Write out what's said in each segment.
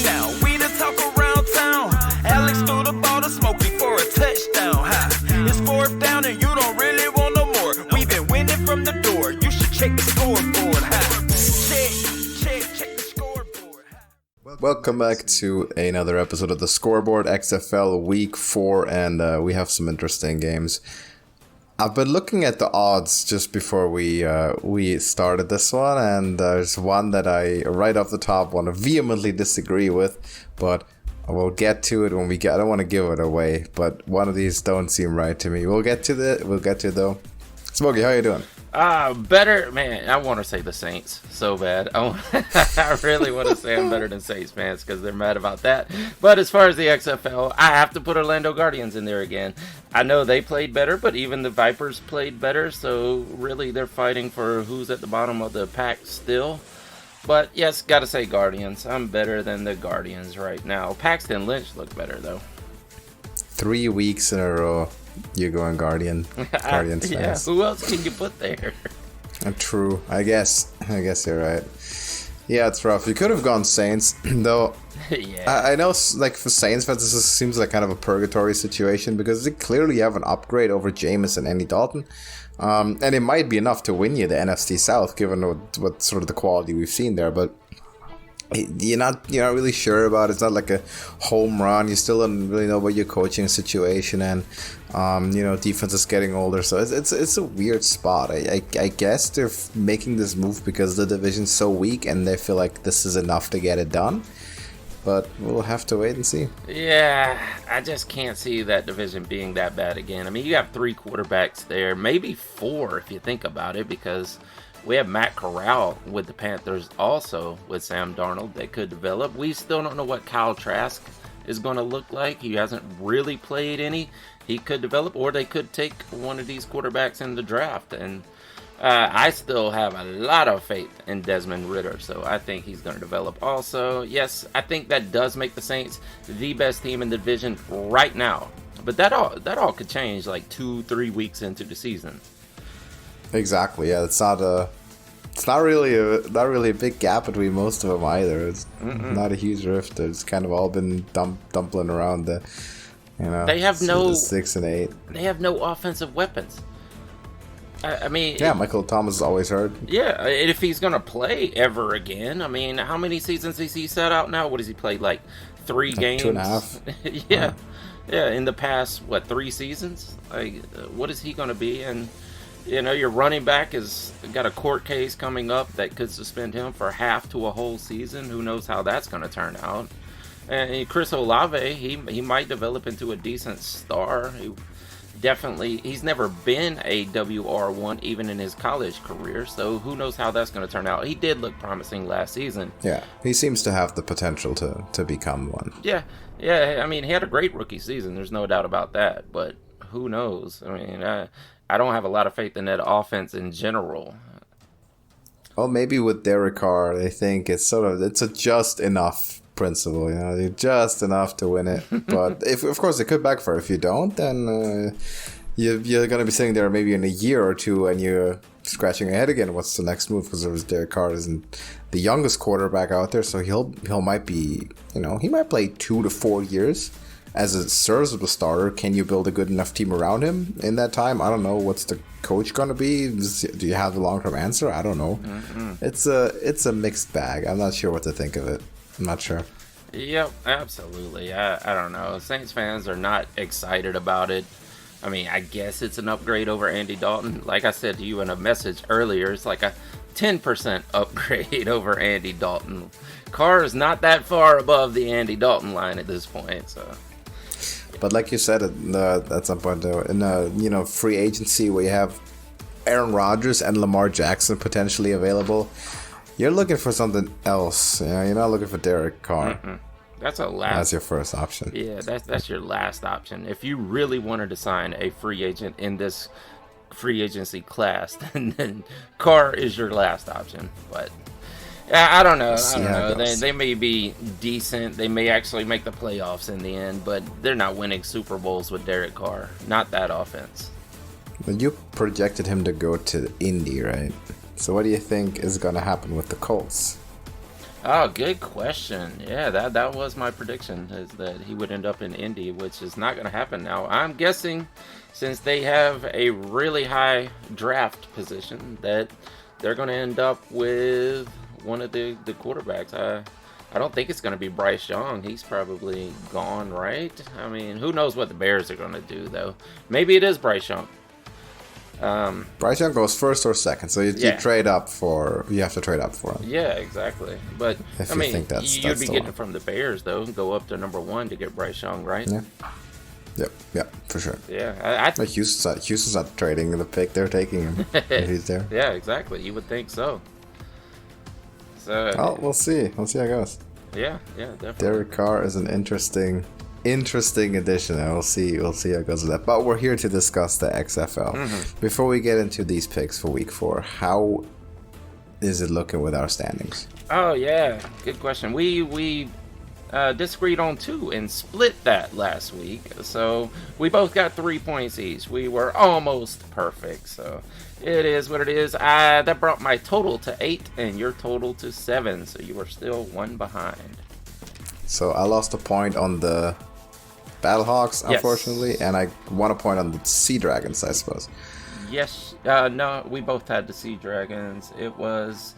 down. We the talk around town. Alex threw the ball to Smokey for a touchdown. It's fourth down and you don't really want no more. We've been winning from the door. You should check the scoreboard. Check the scoreboard. Welcome back to another episode of the Scoreboard XFL Week 4, and we have some interesting games. I've been looking at the odds just before we started this one, and there's one that I, right off the top, want to vehemently disagree with, but we'll get to it when we get. I don't want to give it away, but one of these don't seem right to me. We'll get to it though. Smokey, how you doing? Better, man. I want to say the Saints so bad. I really want to say I'm better than Saints fans because they're mad about that. But as far as the XFL, I have to put Orlando Guardians in there again. I know they played better, but even the Vipers played better. So really, they're fighting for who's at the bottom of the pack still. But yes, gotta say Guardians. I'm better than the Guardians right now. Paxton Lynch looked better though. 3 weeks in a row. You're going Guardians fans. Yeah, who else can you put there? True. I guess you're right. Yeah, it's rough. You could have gone Saints, though. Yeah. I know, like, for Saints fans, this seems like kind of a purgatory situation because they clearly have an upgrade over Jameis and Andy Dalton. And it might be enough to win you the NFC South, given what sort of the quality we've seen there, but you're not really sure about it. It's not like a home run. You still don't really know about your coaching situation, and defense is getting older, so it's a weird spot. I guess they're making this move because the division's so weak and they feel like this is enough to get it done, but we'll have to wait and see. Yeah, I just can't see that division being that bad again. I mean, you have 3 quarterbacks there, maybe 4 if you think about it, because we have Matt Corral with the Panthers, also with Sam Darnold that could develop. We still don't know what Kyle Trask is going to look like. He hasn't really played any. He could develop, or they could take one of these quarterbacks in the draft. And I still have a lot of faith in Desmond Ridder, so I think he's going to develop also. Yes, I think that does make the Saints the best team in the division right now. But that all could change like 2-3 weeks into the season. Exactly. Yeah, it's not really a big gap between most of them either. It's not a huge rift. It's kind of all been dumpling around the, They have no 6 and 8. They have no offensive weapons. I mean, yeah, Michael Thomas is always hurt. Yeah, if he's gonna play ever again, I mean, how many seasons is he set out now? What does he play, like 3 games? 2.5. Yeah. Yeah, in the past, 3 seasons? Like, what is he gonna be? And your running back has got a court case coming up that could suspend him for half to a whole season. Who knows how that's going to turn out? And Chris Olave, he might develop into a decent star. He's never been a WR1 even in his college career, so who knows how that's going to turn out. He did look promising last season. Yeah, he seems to have the potential to become one. Yeah, I mean, he had a great rookie season. There's no doubt about that, but who knows? I mean, I don't have a lot of faith in that offense in general. Well, maybe with Derek Carr, I think it's a just enough principle, just enough to win it. But of course, it could backfire. If you don't, then you're going to be sitting there maybe in a year or two, and you're scratching your head again. What's the next move? Because Derek Carr isn't the youngest quarterback out there, so he might be, he might play 2 to 4 years as a serviceable starter. Can you build a good enough team around him in that time? I don't know. What's the coach going to be? Do you have the long-term answer? I don't know. It's a mixed bag. I'm not sure what to think of it. I'm not sure. Yep, absolutely. I don't know. Saints fans are not excited about it. I mean, I guess it's an upgrade over Andy Dalton. Like I said to you in a message earlier, it's like a 10% upgrade over Andy Dalton. Carr is not that far above the Andy Dalton line at this point, so. But like you said at some point, though, in free agency where you have Aaron Rodgers and Lamar Jackson potentially available, you're looking for something else. You're not looking for Derek Carr. That's your first option. Yeah, that's your last option. If you really wanted to sign a free agent in this free agency class, then Carr is your last option. But I don't know. They may be decent. They may actually make the playoffs in the end, but they're not winning Super Bowls with Derek Carr. Not that offense. But you projected him to go to Indy, right? So what do you think is going to happen with the Colts? Oh, good question. Yeah, that was my prediction, is that he would end up in Indy, which is not going to happen now. I'm guessing, since they have a really high draft position, that they're going to end up with one of the quarterbacks. I don't think it's going to be Bryce Young. He's probably gone, right? I mean, who knows what the Bears are going to do, though. Maybe it is Bryce Young. Bryce Young goes first or second, so you trade up for. You have to trade up for him. Yeah, exactly. But If I you mean, think that's you'd be the getting one. it from the Bears, though. Go up to number 1 to get Bryce Young, right? Yeah. Yep, for sure. Yeah, Like Houston's not trading the pick; they're taking him. If he's there. Yeah, exactly. You would think so. So. Oh, we'll see. We'll see how it goes. Yeah, definitely. Derek Carr is an interesting addition, and we'll see how it goes with that. But we're here to discuss the XFL. Before we get into these picks for Week 4, how is it looking with our standings? Oh yeah, good question. We disagreed on 2 and split that last week, so we both got 3 points each. We were almost perfect, so it is what it is. That brought my total to 8 and your total to 7, so you are still 1 behind. So I lost a point on the Battlehawks, unfortunately, Yes. and I won a point on the Sea Dragons, I suppose. Yes, no, we both had the Sea Dragons. It was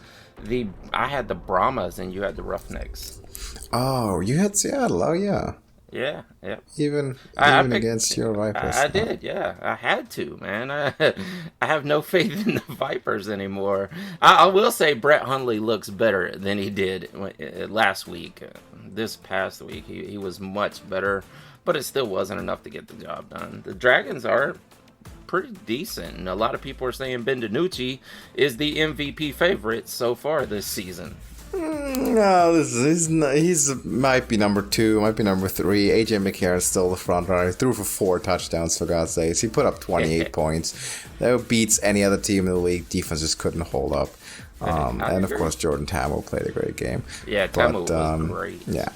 I had the Brahmas and you had the Roughnecks. Oh, you had Seattle. Oh, yeah. Yeah. Even I picked- against your Vipers. I did, yeah. I had to, man. I have no faith in the Vipers anymore. I will say Brett Hundley looks better than he did last week. This past week, he was much better, but it still wasn't enough to get the job done. The Dragons are pretty decent, and a lot of people are saying Ben DiNucci is the MVP favorite so far this season. No, he's might be number 2, might be number 3. AJ McCarron is still the front runner. He threw for 4 touchdowns, for God's sakes. He put up 28 points. That beats any other team in the league. Defense just couldn't hold up. And of course, Jordan Tammo played a great game. Yeah, Tammo was great. Yeah,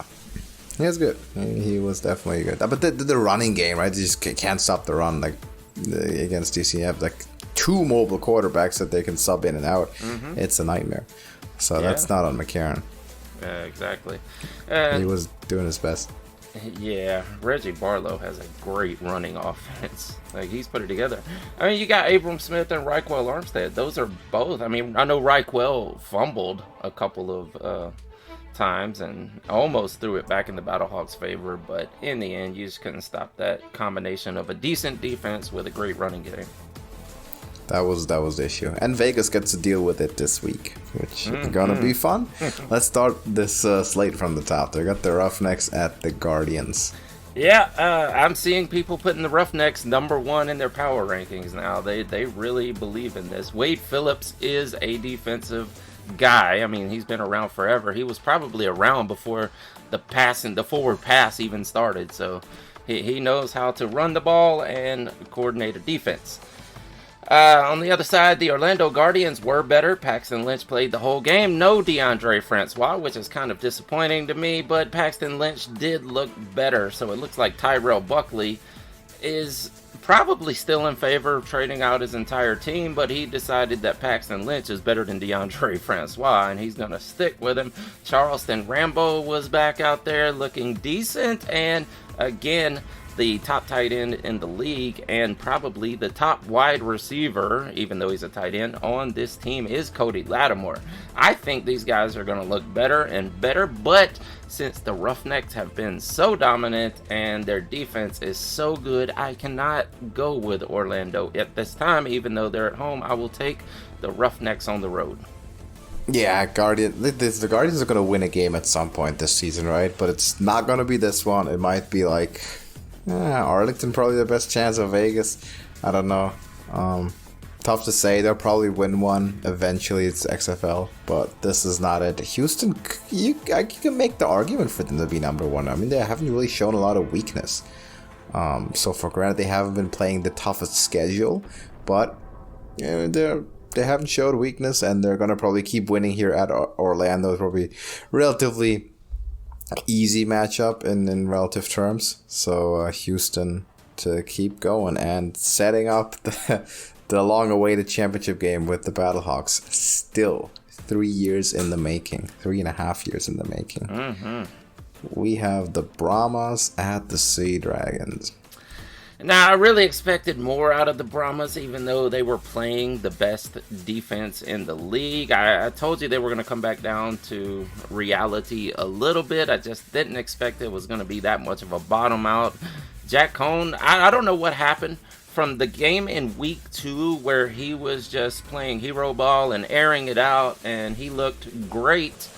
he was good. He was definitely good. But the running game, right? You just can't stop the run. Like against DC, you have like 2 mobile quarterbacks that they can sub in and out. It's a nightmare. So that's not on McCarron. Exactly. He was doing his best. Yeah, Reggie Barlow has a great running offense. Like, he's put it together. I mean, you got Abram Smith and Raquel Armstead. Those are both. I mean, I know Raquel fumbled a couple of times and almost threw it back in the Battlehawks' favor, but in the end, you just couldn't stop that combination of a decent defense with a great running game. That was the issue. And Vegas gets to deal with it this week, which is going to be fun. Let's start this slate from the top. They got the Roughnecks at the Guardians. Yeah, I'm seeing people putting the Roughnecks number 1 in their power rankings now. They really believe in this. Wade Phillips is a defensive guy. I mean, he's been around forever. He was probably around before the forward pass even started. So he knows how to run the ball and coordinate a defense. On the other side, the Orlando Guardians were better. Paxton Lynch played the whole game. No DeAndre Francois, which is kind of disappointing to me, but Paxton Lynch did look better. So it looks like Tyrell Buckley is probably still in favor of trading out his entire team, but he decided that Paxton Lynch is better than DeAndre Francois, and he's going to stick with him. Charleston Rambo was back out there looking decent, and again, the top tight end in the league and probably the top wide receiver, even though he's a tight end, on this team is Cody Lattimore. I think these guys are going to look better and better, but since the Roughnecks have been so dominant and their defense is so good, I cannot go with Orlando at this time. Even though they're at home, I will take the Roughnecks on the road. Yeah, the Guardians are going to win a game at some point this season, right? But it's not going to be this one. It might be like Arlington, probably the best chance of Vegas. I don't know. Tough to say. They'll probably win one eventually. It's XFL, but this is not it. Houston, you can make the argument for them to be number 1. I mean, they haven't really shown a lot of weakness. So for granted, they haven't been playing the toughest schedule, but they haven't showed weakness, and they're gonna probably keep winning here at Orlando. It's probably relatively easy matchup in relative terms. So Houston to keep going and setting up the long-awaited championship game with the Battlehawks. Still 3 years in the making. 3.5 years in the making. Mm-hmm. We have the Brahmas at the Sea Dragons. Now, I really expected more out of the Brahmas, even though they were playing the best defense in the league. I told you they were going to come back down to reality a little bit. I just didn't expect it was going to be that much of a bottom out. Jack Cohn, I don't know what happened from the game in week 2 where he was just playing hero ball and airing it out, and he looked great.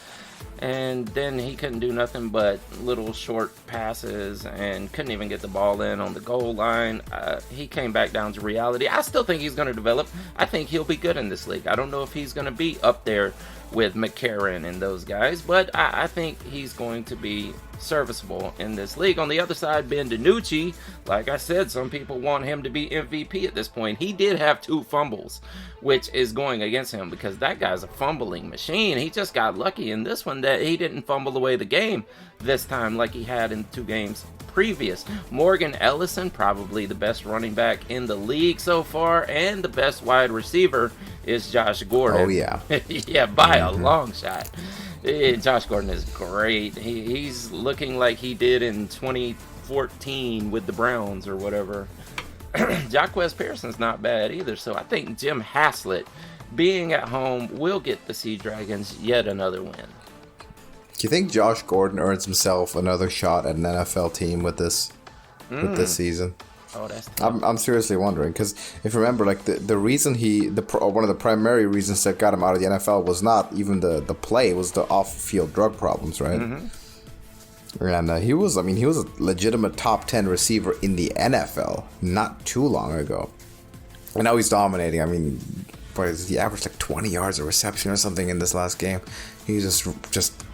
And then he couldn't do nothing but little short passes and couldn't even get the ball in on the goal line. He came back down to reality. I still think he's going to develop. I think he'll be good in this league. I don't know if he's going to be up there with McCarron and those guys, but I think he's going to be serviceable in this league. On the other side, Ben DiNucci, like I said, some people want him to be MVP at this point. He did have 2 fumbles, which is going against him because that guy's a fumbling machine. He just got lucky in this one that he didn't fumble away the game this time like he had in 2 games previous. Morgan Ellison, probably the best running back in the league so far, and the best wide receiver is Josh Gordon. Oh, yeah. Yeah, by a long shot. Josh Gordon is great. He's looking like he did in 2014 with the Browns or whatever. Jaquez Pearson's not bad either, so I think Jim Haslett, being at home, will get the Sea Dragons yet another win. Do you think Josh Gordon earns himself another shot at an NFL team with this season? Oh, that's tough. I'm seriously wondering, because if you remember, like the reason one of the primary reasons that got him out of the NFL was not even the play, it was the off-field drug problems, right? Mm-hmm. And he was a legitimate top 10 receiver in the NFL not too long ago, and now he's dominating. I mean, he averaged like 20 yards of reception or something in this last game. He just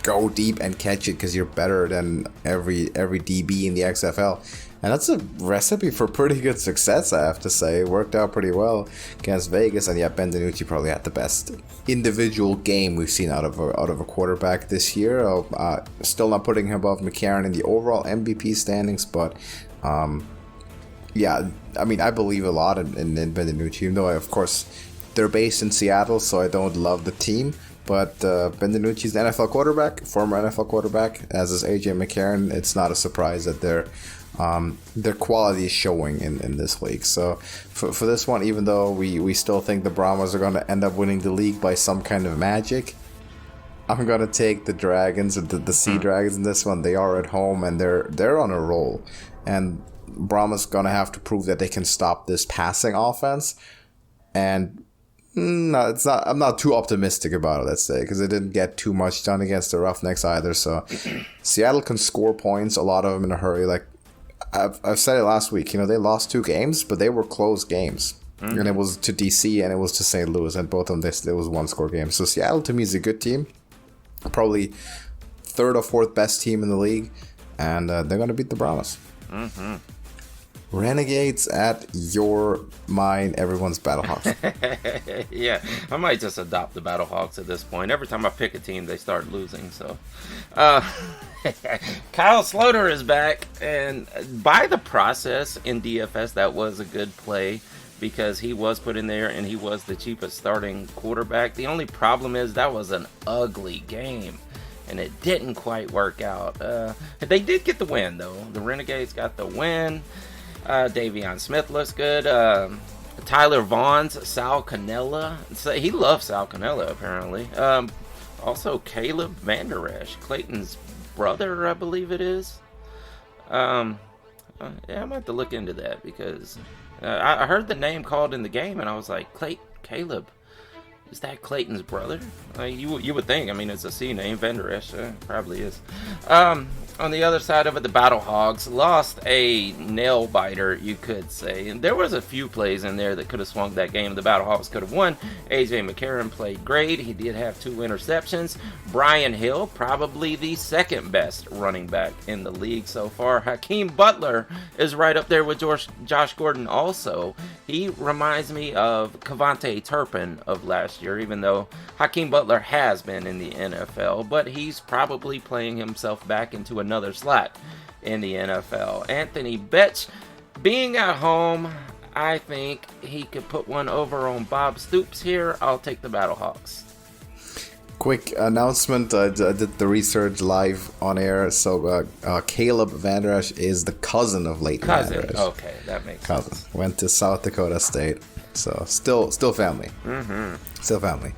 go deep and catch it because you're better than every DB in the XFL. And that's a recipe for pretty good success, I have to say. It worked out pretty well against Vegas. And yeah, Ben DiNucci probably had the best individual game we've seen out of a quarterback this year. Still not putting him above McCarron in the overall MVP standings, but yeah, I mean, I believe a lot in Ben DiNucci, even though, of course, they're based in Seattle, so I don't love the team. But Ben DiNucci's an NFL quarterback, former NFL quarterback, as is AJ McCarron. It's not a surprise that their quality is showing in this league. So for this one, even though we still think the Brahmas are going to end up winning the league by some kind of magic, I'm going to take the Dragons, the Sea Dragons in this one. They are at home and they're on a roll. And Brahmas going to have to prove that they can stop this passing offense. And no, it's not. I'm not too optimistic about it, let's say, because they didn't get too much done against the Roughnecks either. So Seattle can score points, a lot of them in a hurry. Like I've said it last week, they lost 2 games, but they were close games. Mm-hmm. And it was to DC and it was to St. Louis, and both of them, it was 1-score games. So Seattle, to me, is a good team. Probably 3rd or 4th best team in the league, and they're going to beat the Brahmas. Mm-hmm. Renegades at everyone's Battlehawks. Yeah, I might just adopt the Battlehawks at this point. Every time I pick a team, they start losing. So, Kyle Sloter is back, and by the process in DFS, that was a good play because he was put in there and he was the cheapest starting quarterback. The only problem is that was an ugly game, and it didn't quite work out. They did get the win, though. The Renegades got the win. Davion Smith looks good. Tyler Vaughn's Sal Cannella. He loves Sal Cannella, apparently. Also, Caleb Van Der Esch, Clayton's brother, I believe it is. Yeah, I might have to look into that because I heard the name called in the game, and I was like, Caleb, is that Clayton's brother? You would think. I mean, it's a C name. Van Der Esch probably is. On the other side of it, the Battlehawks lost a nail biter, you could say. And there was a few plays in there that could have swung that game. The Battlehawks could have won. AJ McCarron played great. He did have 2 interceptions. Brian Hill, probably the 2nd best running back in the league so far. Hakeem Butler is right up there with Josh Gordon also. He reminds me of Cavante Turpin of last year, even though Hakeem Butler has been in the NFL, but he's probably playing himself back into another slot in the NFL. Anthony Betch, being at home, I think he could put one over on Bob Stoops here. I'll take the Battlehawks. Quick announcement. I did the research live on air. So Caleb Vander Esch is the cousin of Leighton Vander Esch. Okay, that makes sense. Went to South Dakota State. So still family. Mm-hmm. Still family.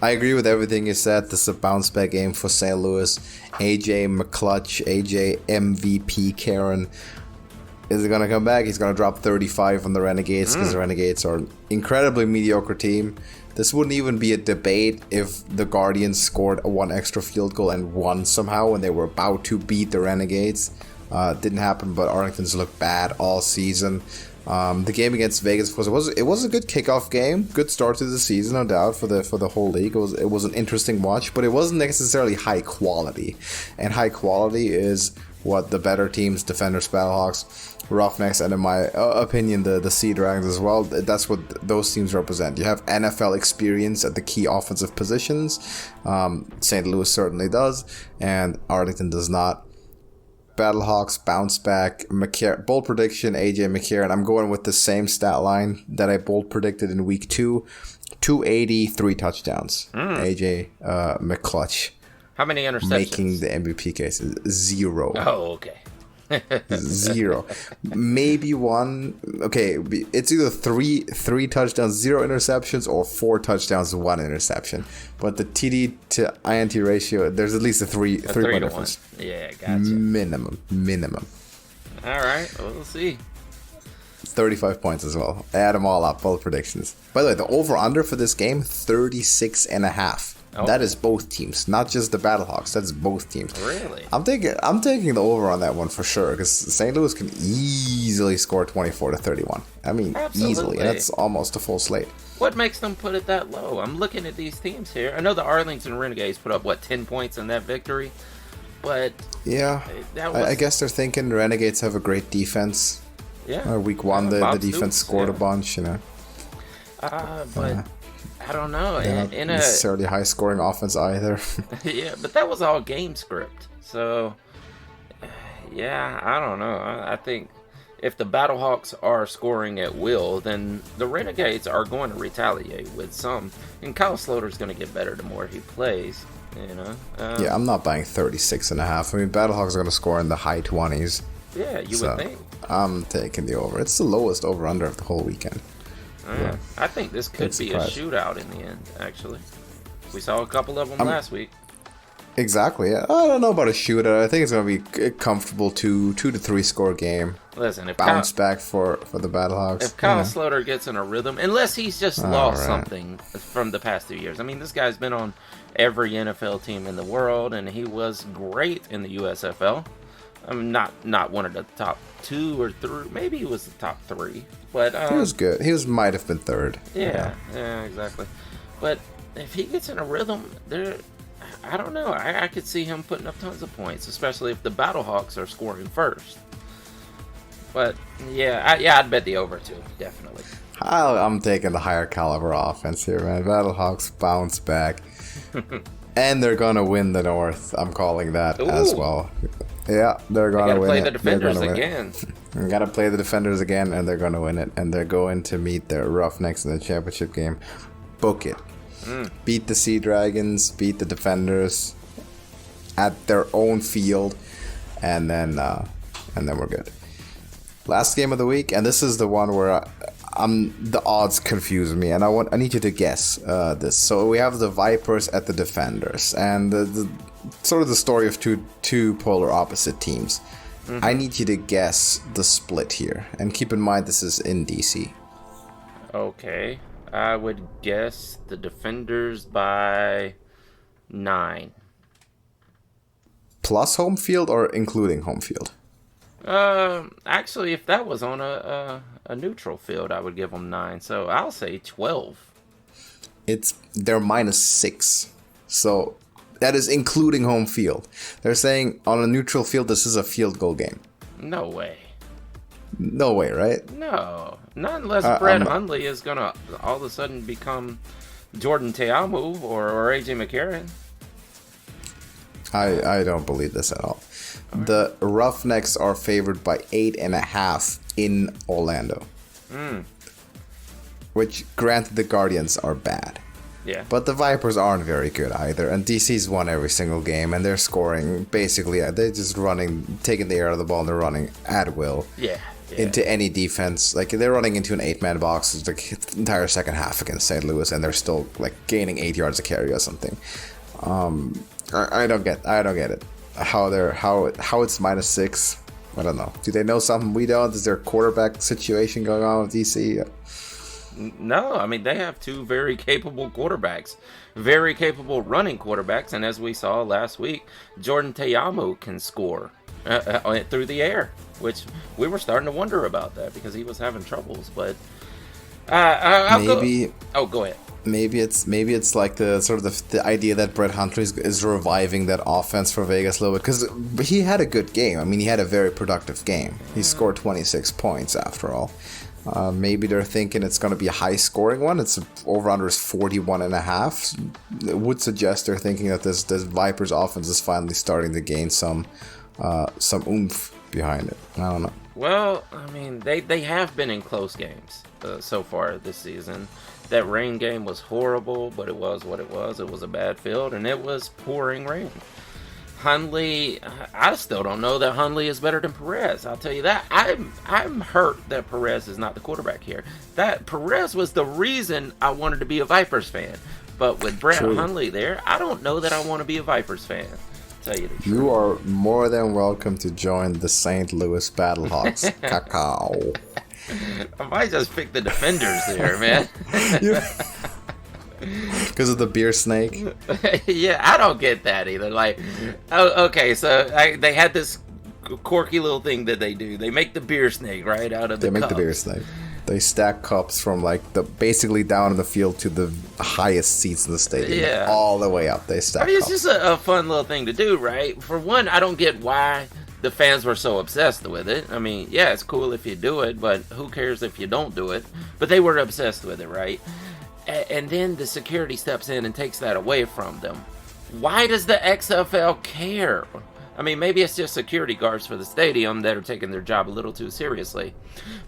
I agree with everything you said. This is a bounce back game for St. Louis. AJ McClutch, AJ MVP Karen. Is he going to come back? He's going to drop 35 on the Renegades because the Renegades are an incredibly mediocre team. This wouldn't even be a debate if the Guardians scored one extra field goal and won somehow when they were about to beat the Renegades. Didn't happen, but Arlington's looked bad all season. The game against Vegas, of course, it was a good kickoff game. Good start to the season, no doubt, for the whole league. It was an interesting watch, but it wasn't necessarily high quality. And high quality is what the better teams, Defenders, Battlehawks, Roughnecks, and in my opinion, the Sea Dragons as well. That's what those teams represent. You have NFL experience at the key offensive positions. St. Louis certainly does, and Arlington does not. Battlehawks bounce back. Bold prediction, AJ McCarron. I'm going with the same stat line that I bold predicted in week 2. 280, 3 touchdowns. AJ McClutch. How many interceptions? Making the MVP case. 0. Oh, okay. 0. Maybe 1. Okay, it's either 3 touchdowns, 0 interceptions, or 4 touchdowns, 1 interception. But the TD to INT ratio, there's at least a 3 point difference. Yeah, gotcha. Minimum. All right, well, we'll see. 35 points as well. Add them all up, both predictions. By the way, the over-under for this game, 36.5. Oh. That is both teams, not just the Battlehawks. That's both teams. Really? I'm taking the over on that one for sure because St. Louis can easily score 24-31. I mean, Absolutely. Easily. And that's almost a full slate. What makes them put it that low? I'm looking at these teams here. I know the Arlington Renegades put up 10 points in that victory, but yeah, I guess they're thinking the Renegades have a great defense. Yeah. Week 1, the defense scored a bunch, you know. But. I don't know. Not necessarily high-scoring offense either. Yeah, but that was all game script. So, yeah, I don't know. I think if the Battlehawks are scoring at will, then the Renegades are going to retaliate with some. And Kyle Sloter's going to get better the more he plays, you know. Yeah, I'm not buying 36.5. I mean, Battlehawks are going to score in the high 20s. Yeah, you would think. I'm taking the over. It's the lowest over-under of the whole weekend. Yeah. I think this could be a shootout in the end, actually. We saw a couple of them last week. Exactly, yeah. I don't know about a shootout. I think it's going to be a comfortable 2 to 3 score game. Listen, if bounce back for the Battlehawks. If Kyle Sloter gets in a rhythm, unless he's just lost something from the past 2 years. I mean, this guy's been on every NFL team in the world, and he was great in the USFL. I mean, not one of the top 2 or 3. Maybe he was the top 3. But he was good. He might have been 3rd. Yeah, exactly. But if he gets in a rhythm, I don't know. I could see him putting up tons of points, especially if the Battlehawks are scoring first. But I'd bet the over too, definitely. I'm taking the higher caliber offense here, man. Battlehawks bounce back, and they're gonna win the North. I'm calling that as well. Yeah, they're gonna win. Play the Defenders again. Gotta play the Defenders again, and they're gonna win it. And they're going to meet their Roughnecks in the championship game. Book it. Beat the Sea Dragons, beat the Defenders at their own field, and then we're good. Last game of the week, and this is the one where the odds confuse me, and I need you to guess this. So we have the Vipers at the Defenders, and the sort of the story of two polar opposite teams. I need you to guess the split here, and keep in mind this is in DC. Okay, I would guess the Defenders by 9. Plus home field or including home field? Actually, if that was on a neutral field, I would give them 9. So I'll say 12. They're -6. So that is including home field. They're saying on a neutral field, this is a field goal game. No way. No way, right? No. Not unless Brett Hundley is going to all of a sudden become Jordan Teamu or AJ McCarron. I don't believe this at all. The Roughnecks are favored by 8.5 in Orlando. Which, granted, the Guardians are bad. Yeah. But the Vipers aren't very good either, and DC's won every single game, and they're scoring basically. They're just taking the air out of the ball, and they're running at will. Yeah. Into any defense. Like, they're running into an 8-man box the entire second half against St. Louis, and they're still like gaining 8 yards a carry or something. I don't get it. How it's -6. I don't know. Do they know something we don't? Is there a quarterback situation going on with DC? No, I mean, they have two very capable quarterbacks, very capable running quarterbacks, and as we saw last week, Jordan Te'amu can score through the air, which we were starting to wonder about that because he was having troubles. But go ahead. Maybe it's like the sort of the idea that Brett Hundley is reviving that offense for Vegas a little bit, because he had a good game. I mean, he had a very productive game. He scored 26 points after all. Maybe they're thinking it's going to be a high-scoring one. It's over-under is 41.5. It would suggest they're thinking that this Vipers offense is finally starting to gain some oomph behind it. I don't know. Well, I mean, they have been in close games so far this season. That rain game was horrible, but it was what it was. It was a bad field, and it was pouring rain. Hundley, I still don't know that Hundley is better than Perez. I'll tell you that. I'm hurt that Perez is not the quarterback here. That Perez was the reason I wanted to be a Vipers fan. But with Brett Hundley there, I don't know that I want to be a Vipers fan. Tell you the truth. You are more than welcome to join the St. Louis Battlehawks. Cacao. I might just pick the Defenders there, man. Because of the beer snake? Yeah, I don't get that either. Like, okay, so they had this quirky little thing that they do. They make the beer snake, right, out of the cups. They make the beer snake. They stack cups from like basically down in the field to the highest seats in the stadium. Yeah. All the way up. They stack I mean, cups. it's just a fun little thing to do, right? For one, I don't get why the fans were so obsessed with it. I mean, yeah, it's cool if you do it, but who cares if you don't do it? But they were obsessed with it, right? And then the security steps in and takes that away from them. Why does the XFL care? I mean, maybe it's just security guards for the stadium that are taking their job a little too seriously.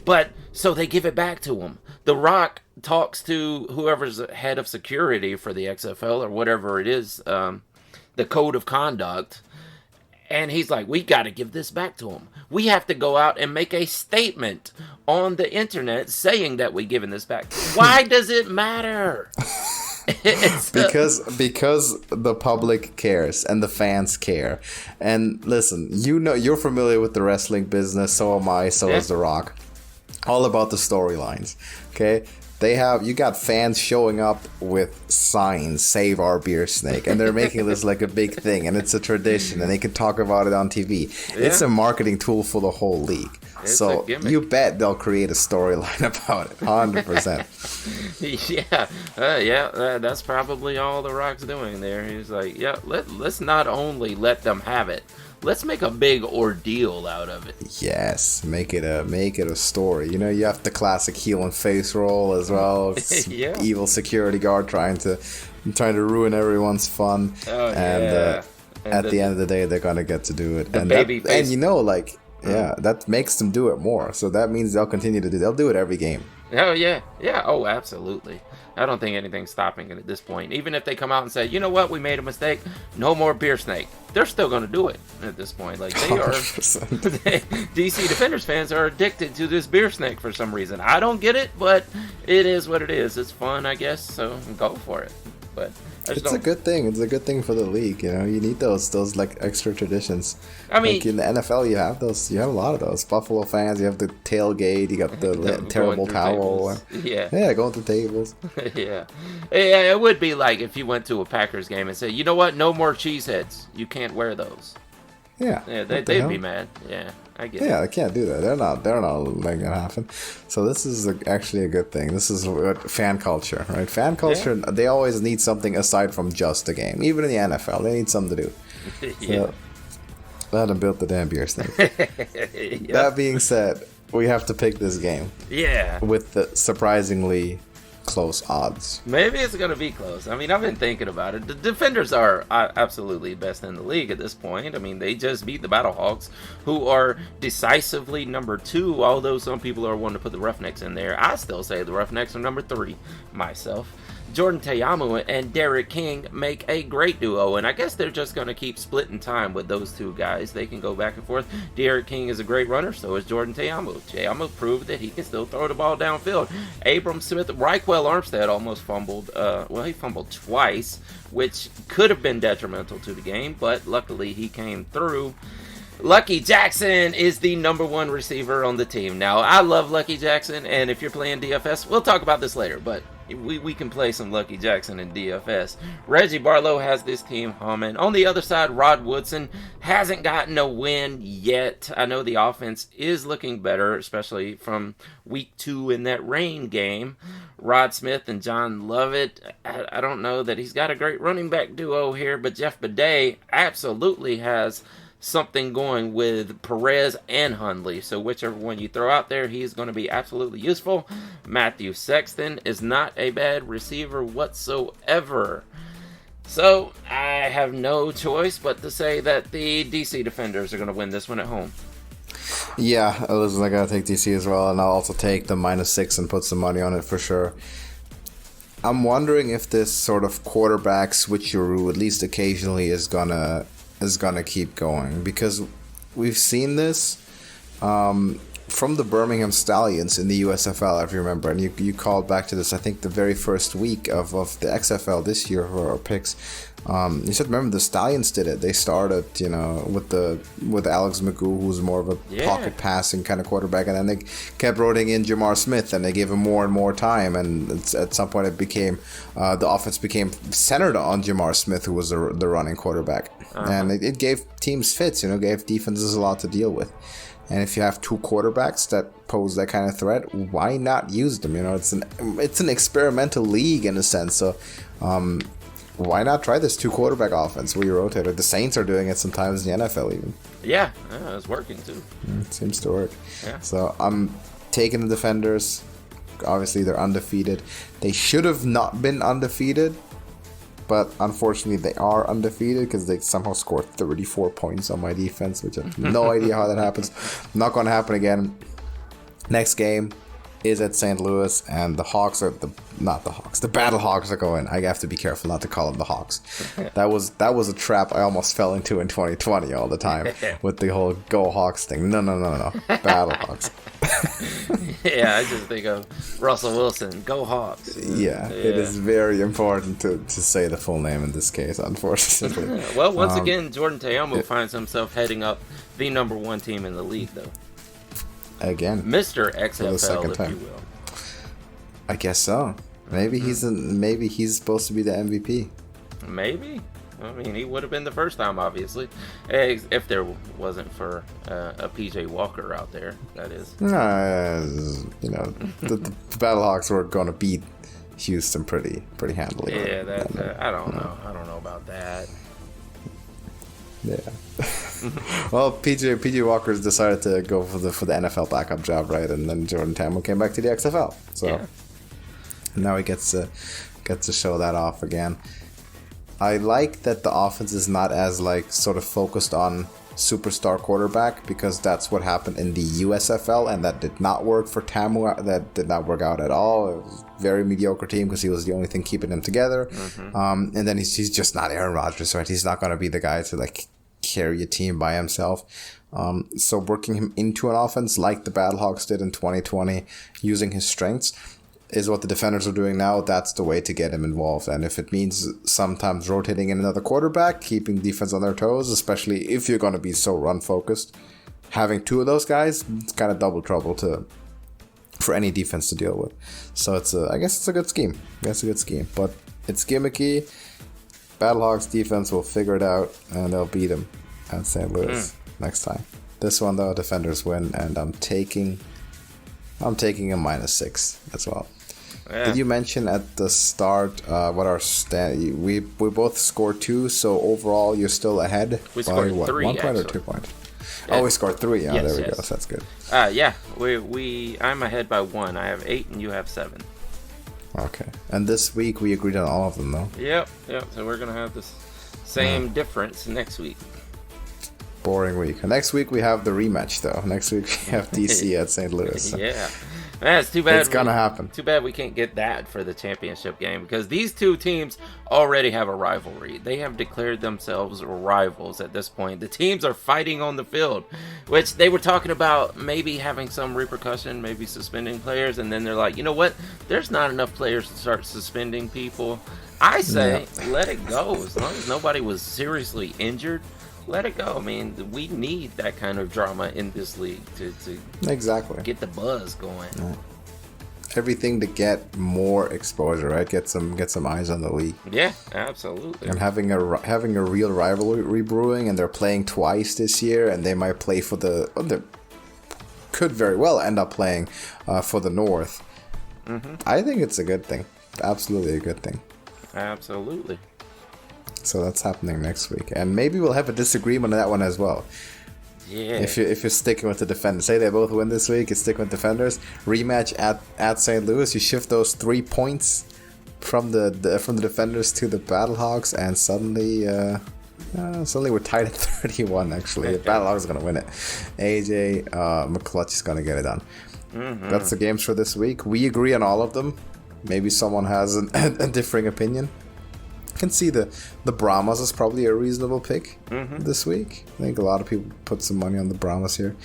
But, so they give it back to them. The Rock talks to whoever's head of security for the XFL or whatever it is, the code of conduct. And he's like, we got to give this back to him. We have to go out and make a statement on the internet saying that we're giving this back. Why does it matter? Because the public cares and the fans care. And listen, you're familiar with the wrestling business. So am I. So is The Rock. All about the storylines. Okay. You got fans showing up with signs, "Save our beer snake," and they're making this like a big thing, and it's a tradition, and they can talk about it on TV. Yeah. It's a marketing tool for the whole league. So you bet they'll create a storyline about it, 100%. That's probably all The Rock's doing there. He's like, yeah, let's not only let them have it, let's make a big ordeal out of it. Yes, make it a story. You know, you have the classic heel and face roll as well. Yeah. Evil security guard trying to ruin everyone's fun. At the end of the day, they're gonna get to do it. That makes them do it more. So that means they'll continue to do. They'll do it every game. Oh yeah. Oh, absolutely. I don't think anything's stopping it at this point. Even if they come out and say, you know what, we made a mistake, no more beer snake, they're still going to do it at this point. Like, they are. DC Defenders fans are addicted to this beer snake for some reason. I don't get it, but it is what it is. It's fun, I guess, so go for it. But it's a good thing. It's a good thing for the league. You know, you need those like extra traditions. I mean, like in the NFL, you have those. You have a lot of those. Buffalo fans, you have the tailgate. You got the terrible towel. Yeah, going through tables. Yeah, it would be like if you went to a Packers game and said, you know what, no more cheeseheads. You can't wear those. Yeah, they'd be mad. Yeah, I get it. Yeah, they can't do that. They're not letting it happen. So this is actually a good thing. This is fan culture, right? Fan culture, they always need something aside from just a game. Even in the NFL, they need something to do. So, let them build the damn beer snake. That being said, we have to pick this game. Yeah. With the surprisingly close odds. Maybe it's going to be close. I mean, I've been thinking about it. The Defenders are absolutely best in the league at this point. I mean, they just beat the Battlehawks, who are decisively number 2, although some people are wanting to put the Roughnecks in there. I still say the Roughnecks are number 3 myself. Jordan Ta'amu and Derek King make a great duo, and I guess they're just going to keep splitting time with those two guys. They can go back and forth. Derek King is a great runner, so is Jordan Ta'amu. Ta'amu proved that he can still throw the ball downfield. Abram Smith, Raquel Armstead almost fumbled. He fumbled twice, which could have been detrimental to the game, but luckily he came through. Lucky Jackson is the number one receiver on the team. Now, I love Lucky Jackson, and if you're playing DFS, we'll talk about this later, but we can play some Lucky Jackson in DFS. Reggie Barlow has this team humming. On the other side, Rod Woodson hasn't gotten a win yet. I know the offense is looking better, especially from week 2 in that rain game. Rod Smith and John Lovett, I don't know that he's got a great running back duo here, but Jeff Bidet absolutely has something going with Perez and Hundley. So whichever one you throw out there, he's going to be absolutely useful. Matthew Sexton is not a bad receiver whatsoever. So I have no choice but to say that the DC Defenders are going to win this one at home. Yeah, listen, I got to take DC as well, and I'll also take the -6 and put some money on it for sure. I'm wondering if this sort of quarterback switcheroo, at least occasionally, is gonna keep going, because we've seen this from the Birmingham Stallions in the USFL, if you remember, and you called back to this, I think, the very first week of the XFL this year for our picks. You said, remember, the Stallions did it. They started, with Alex McGough, who's more of a pocket passing kind of quarterback, and then they kept rolling in Jamar Smith, and they gave him more and more time, and at some point it became the offense became centered on Jamar Smith, who was the running quarterback, and it gave teams fits, gave defenses a lot to deal with. And if you have two quarterbacks that pose that kind of threat, why not use them? It's an experimental league in a sense. So why not try this two quarterback offense where you rotate it? The Saints are doing it sometimes in the NFL even. Yeah, it's working too. It seems to work. Yeah. So I'm taking the Defenders. Obviously, they're undefeated. They should have not been undefeated, but unfortunately they are undefeated because they somehow scored 34 points on my defense, which I have no idea how that happens. Not going to happen again. Next game is at St. Louis, and the Hawks are the Battlehawks are going. I have to be careful not to call them the Hawks. That was a trap I almost fell into in 2020 all the time with the whole Go Hawks thing. No. Battlehawks. Yeah, I just think of Russell Wilson. Go Hawks. Yeah, it is very important to say the full name in this case, unfortunately. Well, once again, Jordan Ta'amu finds himself heading up the number 1 team in the league, though. Again, Mr. XFL, if you will. I guess so. Maybe he's supposed to be the MVP. Maybe. I mean, he would have been the first time, obviously, if there wasn't for a PJ Walker out there. That is. The Battlehawks were going to beat Houston pretty handily. Yeah, I don't know. I don't know about that. Yeah. Well, PJ Walker's decided to go for the NFL backup job, right? And then Jordan Ta'amu came back to the XFL. So now he gets to show that off again. I like that the offense is not as sort of focused on superstar quarterback, because that's what happened in the USFL, and that did not work for Ta'amu. That did not work out at all. It was a very mediocre team because he was the only thing keeping them together. And then he's just not Aaron Rodgers, right? He's not going to be the guy to carry a team by himself. So working him into an offense like the Battlehawks did in 2020, using his strengths, is what the Defenders are doing now. That's the way to get him involved. And if it means sometimes rotating in another quarterback, keeping defense on their toes, especially if you're going to be so run focused, having two of those guys, it's kind of double trouble for any defense to deal with. So I guess it's a good scheme. But it's gimmicky. Battlehawks defense will figure it out, and they'll beat them at St. Louis next time. This one, though, Defenders win, and I'm taking a -6 as well. Yeah. Did you mention at the start what our we both scored 2, so overall you're still ahead? We scored 3, 1 point or 2 points? Yeah. Oh, we scored 3. Oh, yes, there we go. So that's good. Yeah, I'm ahead by 1. I have 8 and you have 7. Okay. And this week we agreed on all of them, though. Yep. So we're gonna have this same difference next week. Boring week. Next week we have the rematch, though. Next week we have DC at St. Louis. So. Yeah. That's too bad. It's gonna happen. Too bad we can't get that for the championship game, because these two teams already have a rivalry. They have declared themselves rivals at this point. The teams are fighting on the field, which they were talking about maybe having some repercussion, maybe suspending players, and then they're like, you know what? There's not enough players to start suspending people. I say let it go. As long as nobody was seriously injured, let it go. I mean, we need that kind of drama in this league to exactly get the buzz going. Yeah. Everything to get more exposure, right? Get some eyes on the league. Yeah, absolutely. And having a real rivalry brewing, and they're playing twice this year, and they might play for they could very well end up playing for the North. Mm-hmm. I think it's a good thing. Absolutely a good thing. Absolutely. So that's happening next week, and maybe we'll have a disagreement on that one as well. Yeah. If you're sticking with the Defenders, say they both win this week, you stick with Defenders. Rematch at St. Louis, you shift those 3 points from the Defenders to the Battlehawks, and suddenly we're tied at 31. Actually, the Battlehawks are gonna win it. AJ McClutch is gonna get it done. Mm-hmm. That's the games for this week. We agree on all of them. Maybe someone has a differing opinion. I can see the Brahmas is probably a reasonable pick this week. I think a lot of people put some money on the Brahmas here.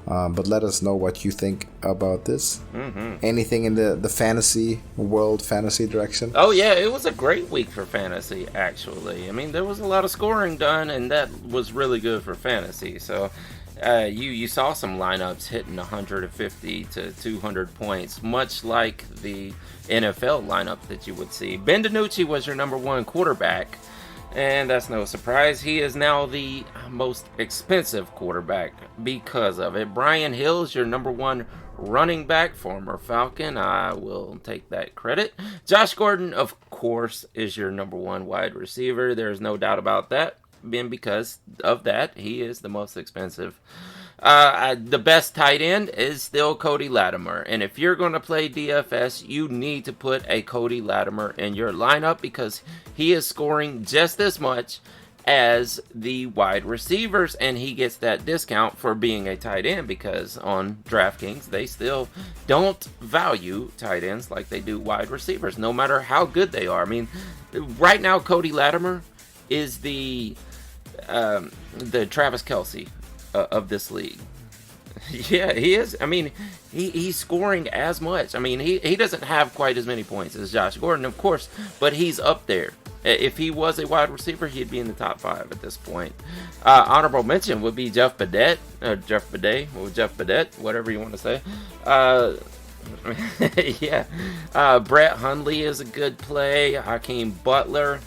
But let us know what you think about this. Mm-hmm. Anything in the fantasy world, fantasy direction? Oh, yeah, it was a great week for fantasy, actually. I mean, there was a lot of scoring done, and that was really good for fantasy. So you saw some lineups hitting 150 to 200 points, much like the NFL lineup that you would see. Ben DiNucci was your number one quarterback, and that's no surprise. He is now the most expensive quarterback because of it. Brian Hill is your number one running back, former Falcon. I will take that credit. Josh Gordon, of course, is your number one wide receiver. There's no doubt about that. And because of that, he is the most expensive. The best tight end is still Cody Latimer. And if you're going to play DFS, you need to put a Cody Latimer in your lineup, because he is scoring just as much as the wide receivers, and he gets that discount for being a tight end, because on DraftKings they still don't value tight ends like they do wide receivers, no matter how good they are. I mean, right now Cody Latimer is the Travis Kelce of this league. Yeah, he is. I mean, he's scoring as much. I mean, he doesn't have quite as many points as Josh Gordon, of course, but he's up there. If he was a wide receiver, he'd be in the top 5 at this point. Honorable mention would be Jeff Badet, whatever you want to say. Yeah. Brett Hundley is a good play. Hakeem Butler.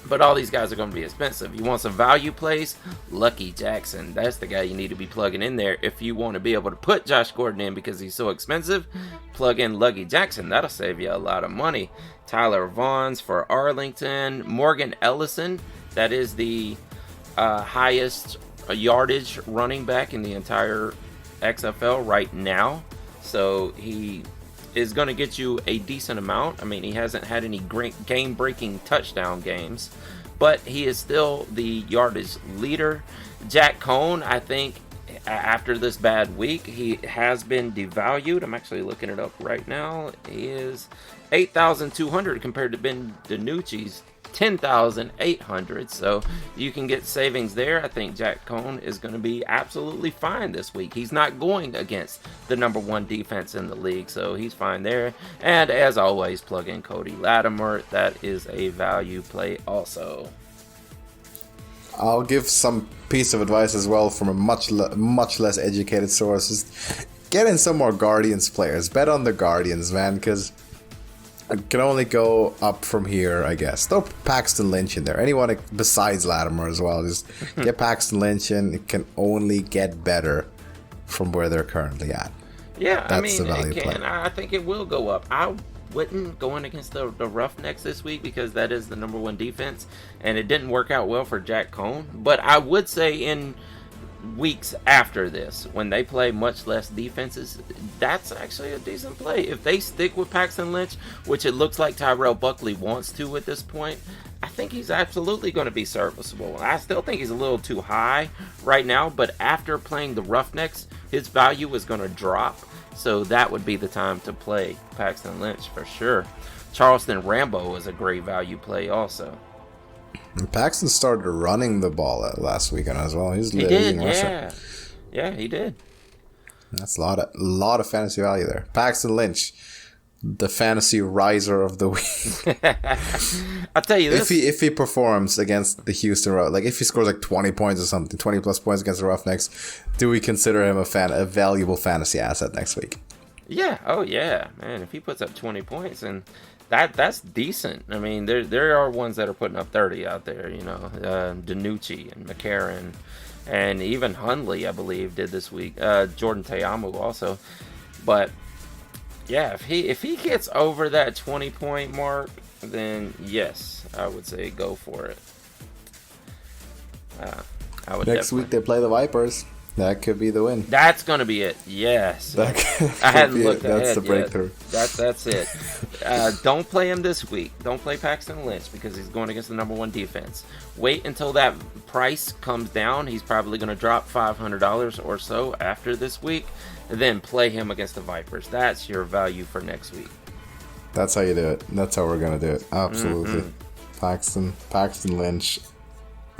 But all these guys are going to be expensive. You want some value plays? Lucky Jackson. That's the guy you need to be plugging in there. If you want to be able to put Josh Gordon in because he's so expensive, plug in Lucky Jackson. That'll save you a lot of money. Tyler Vaughns for Arlington. Morgan Ellison. That is the highest yardage running back in the entire XFL right now. So he is going to get you a decent amount. I mean, he hasn't had any great game-breaking touchdown games, but he is still the yardage leader. Jack Cohn, I think, after this bad week, he has been devalued. I'm actually looking it up right now. He is 8,200 compared to Ben DiNucci's 10,800, so you can get savings there. I think Jack Cohn is going to be absolutely fine this week. He's not going against the number one defense in the league, so he's fine there. And as always, plug in Cody Latimer. That is a value play also. I'll give some piece of advice as well from a much less educated source. Just get in some more Guardians players. Bet on the Guardians, man, because it can only go up from here, I guess. Throw Paxton Lynch in there. Anyone besides Latimer as well. Just get Paxton Lynch in. It can only get better from where they're currently at. Yeah, that's I mean, the value it can. play. I think it will go up. I wouldn't go in against the Roughnecks this week because that is the number one defense, and it didn't work out well for Jack Cohn. But I would say in weeks after this, when they play much less defenses, that's actually a decent play. If they stick with Paxton Lynch, which it looks like Tyrell Buckley wants to at this point, I think he's absolutely going to be serviceable. I still think he's a little too high right now, but after playing the Roughnecks, his value is going to drop. So that would be the time to play Paxton Lynch for sure. Charleston Rambo is a great value play also. And Paxton started running the ball last weekend as well. He did, yeah. Yeah, he did. That's a lot of fantasy value there. Paxton Lynch, the fantasy riser of the week. I'll tell you this. If he performs against the Houston Roughnecks, like if he scores like 20 points or something, 20 plus points against the Roughnecks, do we consider him a valuable fantasy asset next week? Yeah. Oh, yeah. Man, if he puts up 20 points, and that's decent. I mean, there are ones that are putting up 30 out there, you know. DiNucci and McCarron. And even Hundley, I believe, did this week. Jordan Teamu also. But, yeah, if he gets over that 20-point mark, then, yes, I would say go for it. I would Next week they play the Vipers. That could be the win. That's going to be it. Yes. I hadn't looked ahead That's the breakthrough. Yet. That's it. Don't play him this week. Don't play Paxton Lynch because he's going against the number one defense. Wait until that price comes down. He's probably going to drop $500 or so after this week. And then play him against the Vipers. That's your value for next week. That's how you do it. That's how we're going to do it. Absolutely. Mm-hmm. Paxton Lynch,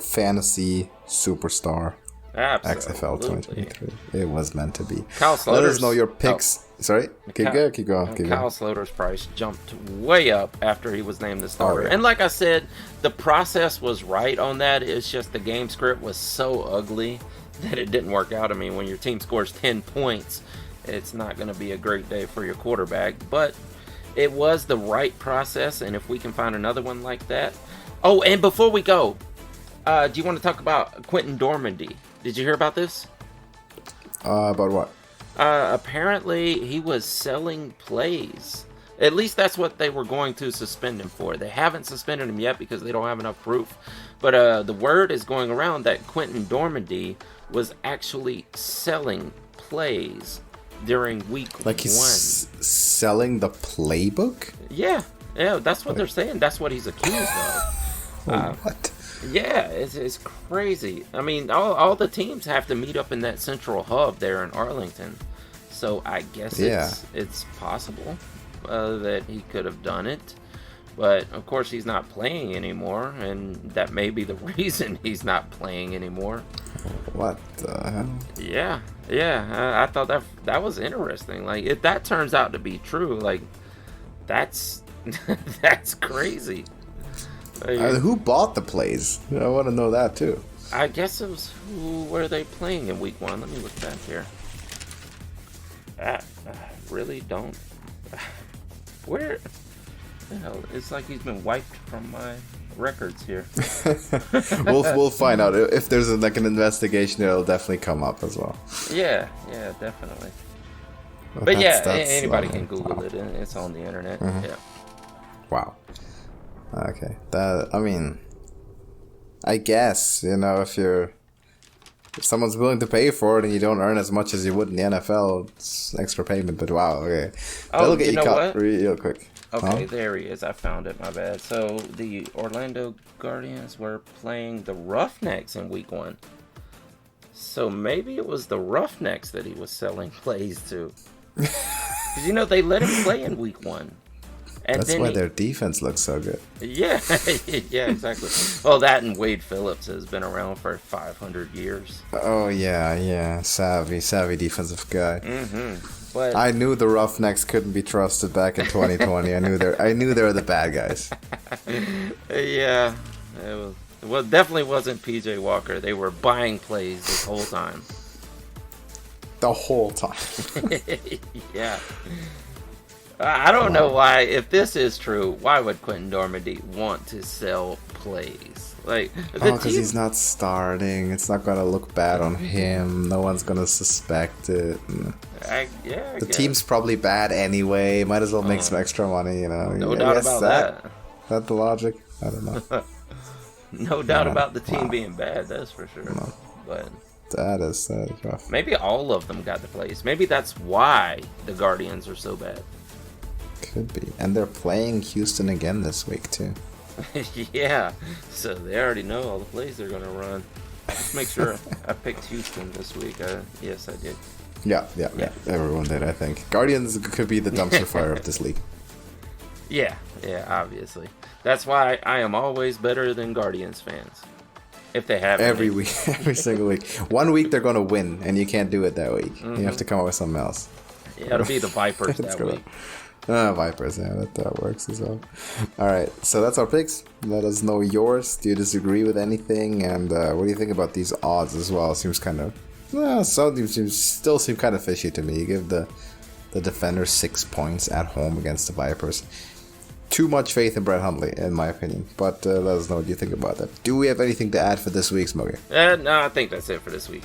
fantasy superstar. Absolutely. XFL 2023. It was meant to be. Kyle Sloter's, let us know your picks. Sorry? Keep going. Kyle Sloter's price jumped way up after he was named the starter. Oh, yeah. And like I said, the process was right on that. It's just the game script was so ugly that it didn't work out. I mean, when your team scores 10 points, it's not going to be a great day for your quarterback. But it was the right process, and if we can find another one like that. Oh, and before we go, do you want to talk about Quentin Dormandy? Did you hear about this? About what? Apparently, he was selling plays. At least that's what they were going to suspend him for. They haven't suspended him yet because they don't have enough proof. But the word is going around that Quentin Dormandy was actually selling plays during week one. Like he's selling the playbook? Yeah, that's what they're saying. That's what he's accused of. What? Yeah, it's crazy. I mean, all the teams have to meet up in that central hub there in Arlington. So I guess it's possible that he could have done it. But, of course, he's not playing anymore, and that may be the reason he's not playing anymore. What the hell? Yeah, I thought that was interesting. Like, if that turns out to be true, like, that's that's crazy. Who bought the plays? I want to know that too. I guess it was who were they playing in week one? Let me look back here. I really don't. Where the hell? It's like he's been wiped from my records here. we'll find out if there's an investigation. It'll definitely come up as well. Yeah, definitely. But anybody can Google it, and it's on the internet. Mm-hmm. Yeah. Wow. Okay, I guess, if someone's willing to pay for it and you don't earn as much as you would in the NFL, it's extra payment, but wow, okay. That'll get you caught real quick. Okay, There he is. I found it, my bad. So, the Orlando Guardians were playing the Roughnecks in week one. So, maybe it was the Roughnecks that he was selling plays to. Because, they let him play in week one. And that's why their defense looks so good. Yeah, yeah, exactly. Well, that and Wade Phillips has been around for 500 years. Oh, yeah. Savvy defensive guy. Mm-hmm. But I knew the Roughnecks couldn't be trusted back in 2020. I knew they were the bad guys. Yeah. It definitely wasn't PJ Walker. They were buying plays this whole time. The whole time. Yeah. I don't know why, if this is true, why would Quentin Dormandy want to sell plays? Like, because he's not starting. It's not going to look bad on him. No one's going to suspect it. I the team's probably bad anyway. Might as well make some extra money, No doubt about that. Is that the logic? I don't know. No doubt about the team being bad, that's for sure. No. But that is rough. Maybe all of them got the plays. Maybe that's why the Guardians are so bad. Could be. And they're playing Houston again this week, too. Yeah. So they already know all the plays they're going to run. Let's make sure I picked Houston this week. Yes, I did. Yeah. Everyone did, I think. Guardians could be the dumpster fire of this league. Yeah, obviously. That's why I am always better than Guardians fans. If they have every week, every single week. 1 week they're gonna win, and you can't do it that week. You have to come up with something else. Yeah, it'll be the Vipers that week. Vipers, yeah, that works as well. All right, so that's our picks. Let us know yours. Do you disagree with anything? And what do you think about these odds as well? Seems kind of, some still seem kind of fishy to me. You give the Defenders 6 points at home against the Vipers. Too much faith in Brett Hundley, in my opinion. But let us know what you think about that. Do we have anything to add for this week, Smokey? No, I think that's it for this week.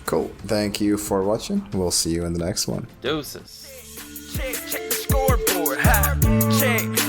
Cool. Thank you for watching. We'll see you in the next one. Deuces. Check the scoreboard. Ha. Check.